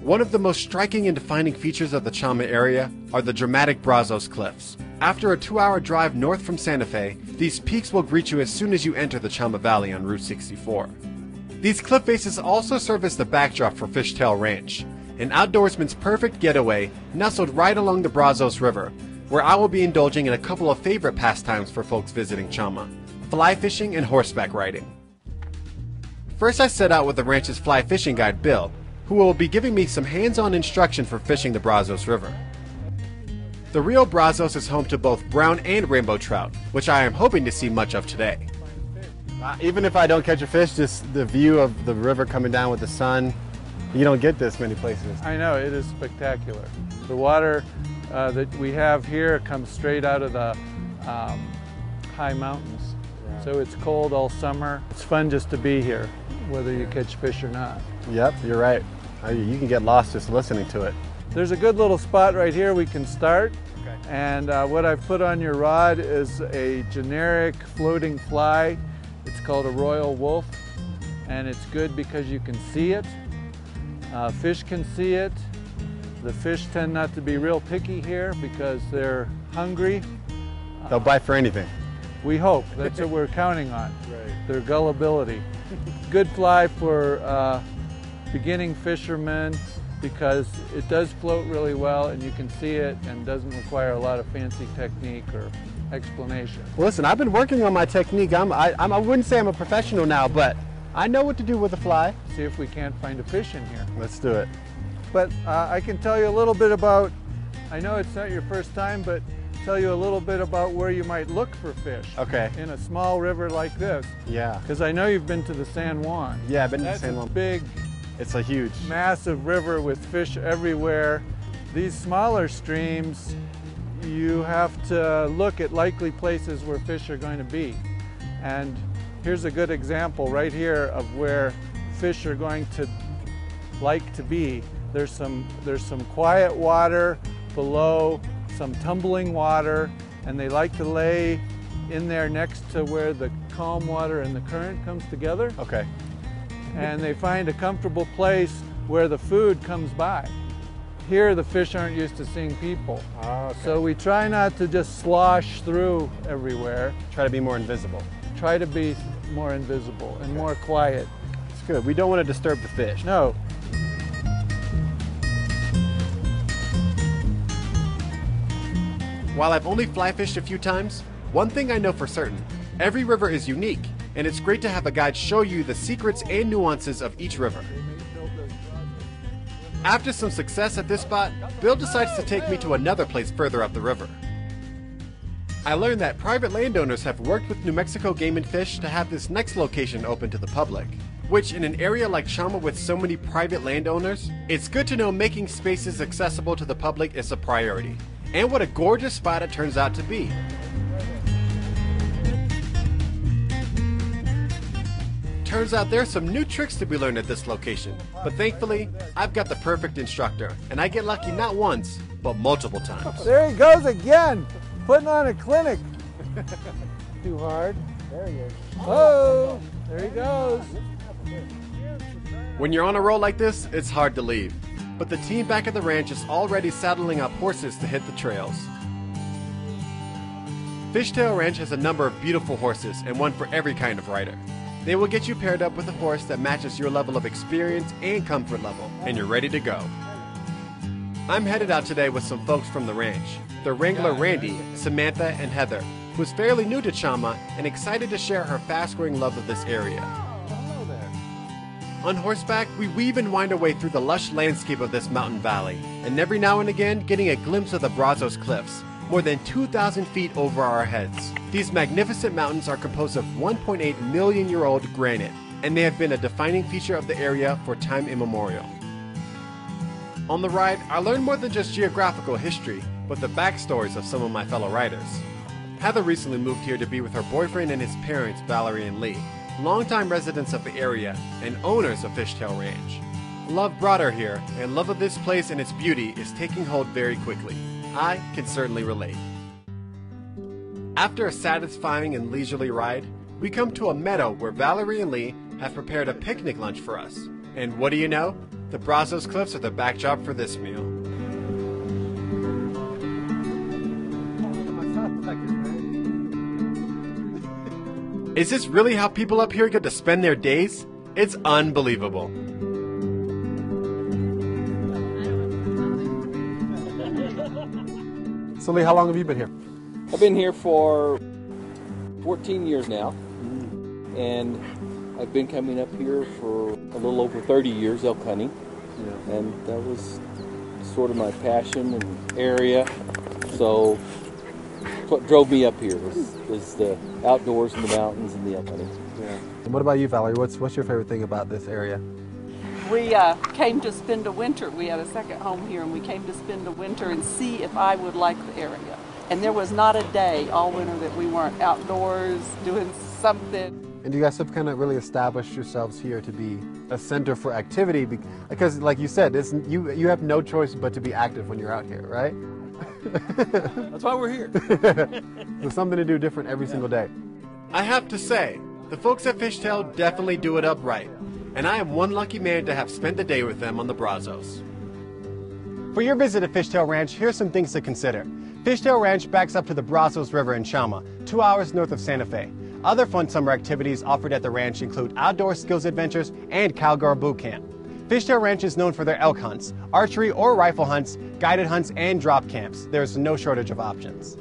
One of the most striking and defining features of the Chama area are the dramatic Brazos Cliffs. After a 2-hour drive north from Santa Fe, these peaks will greet you as soon as you enter the Chama Valley on Route 64. These cliff faces also serve as the backdrop for Fishtail Ranch, an outdoorsman's perfect getaway nestled right along the Brazos River, where I will be indulging in a couple of favorite pastimes for folks visiting Chama: fly fishing and horseback riding. First, I set out with the ranch's fly fishing guide, Bill, who will be giving me some hands-on instruction for fishing the Brazos River. The Rio Brazos is home to both brown and rainbow trout, which I am hoping to see much of today. Even if I don't catch a fish, just the view of the river coming down with the sun, you don't get this many places. I know, it is spectacular. The water that we have here comes straight out of the high mountains. Right. So it's cold all summer. It's fun just to be here, whether you catch fish or not. Yep, you're right. You can get lost just listening to it. There's a good little spot right here we can start. Okay. And what I've put on your rod is a generic floating fly. It's called a royal wolf, and it's good because you can see it. Fish can see it. The fish tend not to be real picky here because they're hungry. They'll bite for anything. We hope. That's what we're counting on. Right. Their gullibility. Good fly for beginning fishermen because it does float really well and you can see it and doesn't require a lot of fancy technique or explanation. Well, listen, I've been working on my technique. I wouldn't say I'm a professional now, but I know what to do with a fly. See if we can't find a fish in here. Let's do it. But I can tell you a little bit about, I know it's not your first time, but tell you a little bit about where you might look for fish. Okay. In a small river like this. Yeah. Because I know you've been to the San Juan. Yeah, I've been to the San Juan. That's a big, it's a huge, massive river with fish everywhere. These smaller streams, you have to look at likely places where fish are going to be. And here's a good example right here of where fish are going to like to be. There's some quiet water below, some tumbling water, and they like to lay in there next to where the calm water and the current comes together. Okay. And they find a comfortable place where the food comes by. Here the fish aren't used to seeing people. Oh, okay. So we try not to just slosh through everywhere. Try to be more invisible. Try to be more invisible and more quiet. It's good. We don't want to disturb the fish. No. While I've only fly fished a few times, one thing I know for certain: every river is unique, and it's great to have a guide show you the secrets and nuances of each river. After some success at this spot, Bill decides to take me to another place further up the river. I learned that private landowners have worked with New Mexico Game and Fish to have this next location open to the public, which in an area like Chama with so many private landowners, it's good to know making spaces accessible to the public is a priority. And what a gorgeous spot it turns out to be. Turns out there's some new tricks to be learned at this location, but thankfully, I've got the perfect instructor, and I get lucky not once, but multiple times. There he goes again, putting on a clinic. Too hard. There he is. Oh, there he goes. When you're on a roll like this, it's hard to leave, but the team back at the ranch is already saddling up horses to hit the trails. Fishtail Ranch has a number of beautiful horses and one for every kind of rider. They will get you paired up with a horse that matches your level of experience and comfort level, and you're ready to go. I'm headed out today with some folks from the ranch. The wrangler Randy, Samantha, and Heather, who's fairly new to Chama and excited to share her fast-growing love of this area. On horseback, we weave and wind our way through the lush landscape of this mountain valley, and every now and again getting a glimpse of the Brazos Cliffs, more than 2,000 feet over our heads. These magnificent mountains are composed of 1.8 million-year-old granite, and they have been a defining feature of the area for time immemorial. On the ride, I learned more than just geographical history, but the backstories of some of my fellow riders. Heather recently moved here to be with her boyfriend and his parents, Valerie and Lee, longtime residents of the area and owners of Fishtail Ranch. Love brought her here, and love of this place and its beauty is taking hold very quickly. I can certainly relate. After a satisfying and leisurely ride, we come to a meadow where Valerie and Lee have prepared a picnic lunch for us. And what do you know? The Brazos Cliffs are the backdrop for this meal. Is this really how people up here get to spend their days? It's unbelievable. So Lee, how long have you been here? I've been here for 14 years now, and I've been coming up here for a little over 30 years elk hunting, and that was sort of my passion and area. So that's what drove me up here was the outdoors and the mountains and the elk hunting. Yeah. And what about you, Valerie? What's your favorite thing about this area? We came to spend a winter. We had a second home here, and we came to spend a winter and see if I would like the area. And there was not a day all winter that we weren't outdoors doing something. And you guys have kind of really established yourselves here to be a center for activity because, like you said, you have no choice but to be active when you're out here, right? That's why we're here. There's something to do different every single day. I have to say, the folks at Fishtail definitely do it up right. And I am one lucky man to have spent the day with them on the Brazos. For your visit to Fishtail Ranch, here's some things to consider. Fishtail Ranch backs up to the Brazos River in Chama, 2 hours north of Santa Fe. Other fun summer activities offered at the ranch include outdoor skills adventures and cowgirl boot camp. Fishtail Ranch is known for their elk hunts, archery or rifle hunts, guided hunts, and drop camps. There's no shortage of options.